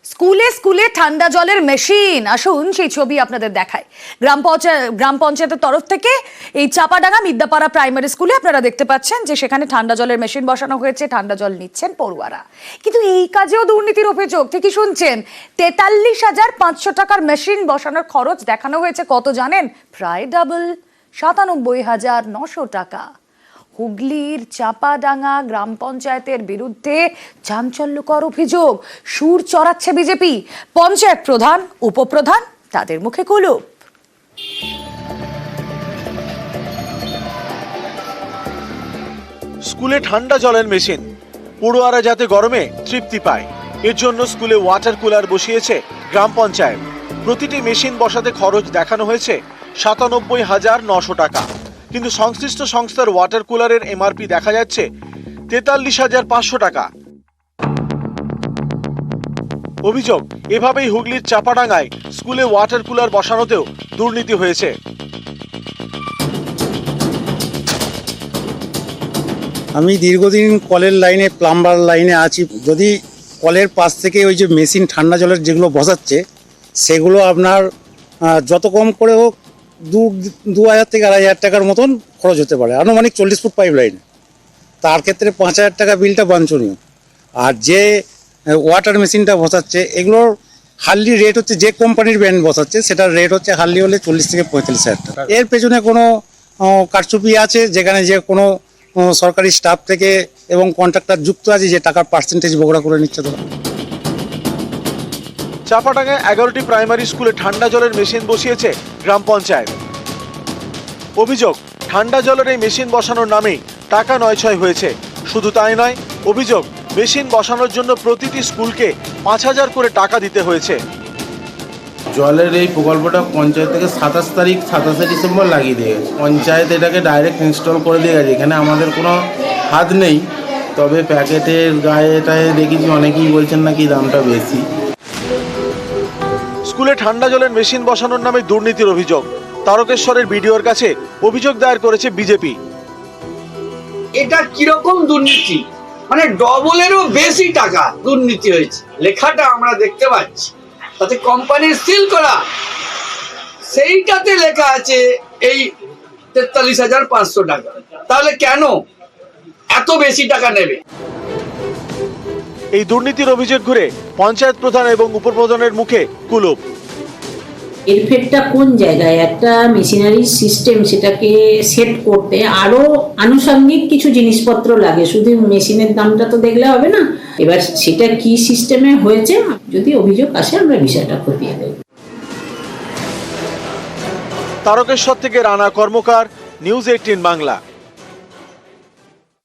স্কুলে স্কুলে ঠান্ডা জলের মেশিন, আসুন সেই ছবি আপনাদের দেখায়। গ্রাম পঞ্চায়েতের তরফ থেকে এই চাপাডাঙ্গা মিদ্যাপাড়া প্রাইমারি স্কুলে আপনারা দেখতে পাচ্ছেন যে সেখানে ঠান্ডা জলের মেশিন বসানো হয়েছে, ঠান্ডা জল নিচ্ছেন পড়ুয়ারা। কিন্তু এই কাজেও দুর্নীতির অভিযোগ, ঠিকই শুনছেন। ৪৩,৫০০ টাকার মেশিন বসানোর খরচ দেখানো হয়েছে কত জানেন? প্রায় ডাবল, ৯৭,৯০০ টাকা। হুগলির চাপাডাঙ্গা গ্রাম পঞ্চায়েতের বিরুদ্ধে চাঞ্চল্যকর অভিযোগ। সুর চড়াচ্ছে বিজেপি। পঞ্চায়েত প্রধান, উপপ্রধান, তাদের মুখে কুলুপ। স্কুলে ঠান্ডা জলের মেশিন, পড়ুয়ারা যাতে গরমে তৃপ্তি পায় এর জন্য স্কুলে ওয়াটার কুলার বসিয়েছে গ্রাম পঞ্চায়েত। প্রতিটি মেশিন বসাতে খরচ দেখানো হয়েছে ৯৭,৯০০ টাকা, কিন্তু সংশ্লিষ্ট সংস্থার ওয়াটার কুলারের এমআরপি দেখা যাচ্ছে ৪৩,৫০০ টাকা। অভিযোগ, এভাবেই হুগলির চাপাডাঙ্গায় স্কুলে ওয়াটার কুলার বসানোতেও দুর্নীতি হয়েছে। আমি দীর্ঘদিন কলের লাইনে, প্লাম্বার লাইনে আছি। যদি কলের পাশ থেকে ওই যে মেশিন ঠান্ডা জলের যেগুলো বসাচ্ছে, সেগুলো আপনার যত কম করে হোক ২,০০০ থেকে ২,৫০০ টাকার মতন খরচ হতে পারে, আনুমানিক ৪০ ফুট পাইপ লাইনে। তার ক্ষেত্রে ৫,০০০ টাকা বিলটা বাঞ্ছনীয়। আর যে ওয়াটার মেশিনটা বসাচ্ছে, এগুলোর হার্ডলি রেট হচ্ছে, যে কোম্পানির ব্র্যান্ড বসাচ্ছে সেটার রেট হচ্ছে হার্ডলি হলে ৪০ থেকে ৩৫,০০০ টাকা। এর পেছনে কোনো কারচুপি আছে, যেখানে যে কোনো সরকারি স্টাফ থেকে এবং কন্ট্রাক্টর যুক্ত আছে, যে টাকার পার্সেন্টেজ বগড়া করে নিচ্ছে। তো চাপাডাঙ্গায় ১১টি প্রাইমারি স্কুলে ঠান্ডা জলের মেশিন বসিয়েছে গ্রাম পঞ্চায়েত। অভিযোগ, ঠান্ডা জলের এই মেশিন বসানোর নামেই টাকা নয়ছয় হয়েছে। শুধু তাই নয়, অভিযোগ মেশিন বসানোর জন্য প্রতিটি স্কুলকে ৫,০০০ করে টাকা দিতে হয়েছে। জলের এই প্রকল্পটা পঞ্চায়েত থেকে ২৭শে ডিসেম্বর লাগিয়ে দিয়ে গেছে। পঞ্চায়েত এটাকে ডাইরেক্ট ইনস্টল করে দিয়ে গেছে, এখানে আমাদের কোনো হাত নেই। তবে প্যাকেটের গায়েটায় দেখেছি অনেকেই বলছেন নাকি দামটা বেশি। স্কুলে ঠান্ডা জলের মেশিন বসানোর নামে দুর্নীতির অভিযোগ। তারকেশ্বরের বিডিওর কাছে অভিযোগ দায়ের করেছে বিজেপি। এটা কিরকম দুর্নীতি, মানে ডবলেরও বেশি টাকা দুর্নীতি হয়েছে। লেখাটা আমরা দেখতে পাচ্ছি, তাতে কোম্পানির সিল করা, সেইটাতে লেখা আছে এই ৪৩,৫০০ টাকা। তাহলে কেন এত বেশি টাকা নেবে? এই দুর্নীতির অভিযোগ ঘুরে পঞ্চায়েত প্রধান এবং উপপ্রধানের মুখে কুলুপ। এফেক্টটা কোন জায়গায়? একটা মেশিনারি সিস্টেম, সেটাকে সেট করতে আরো আনুষঙ্গিক কিছু জিনিসপত্র লাগে, শুধু মেশিনের দামটা তো দেখলে হবে না। এবার সেটা কি সিস্টেমে হয়েছে, যদি অভিযোগ আসে আমরা বিষয়টা খতিয়ে দেব। তারকেশ্বর থেকে রানা কর্মকার, নিউজ ১৮ বাংলা।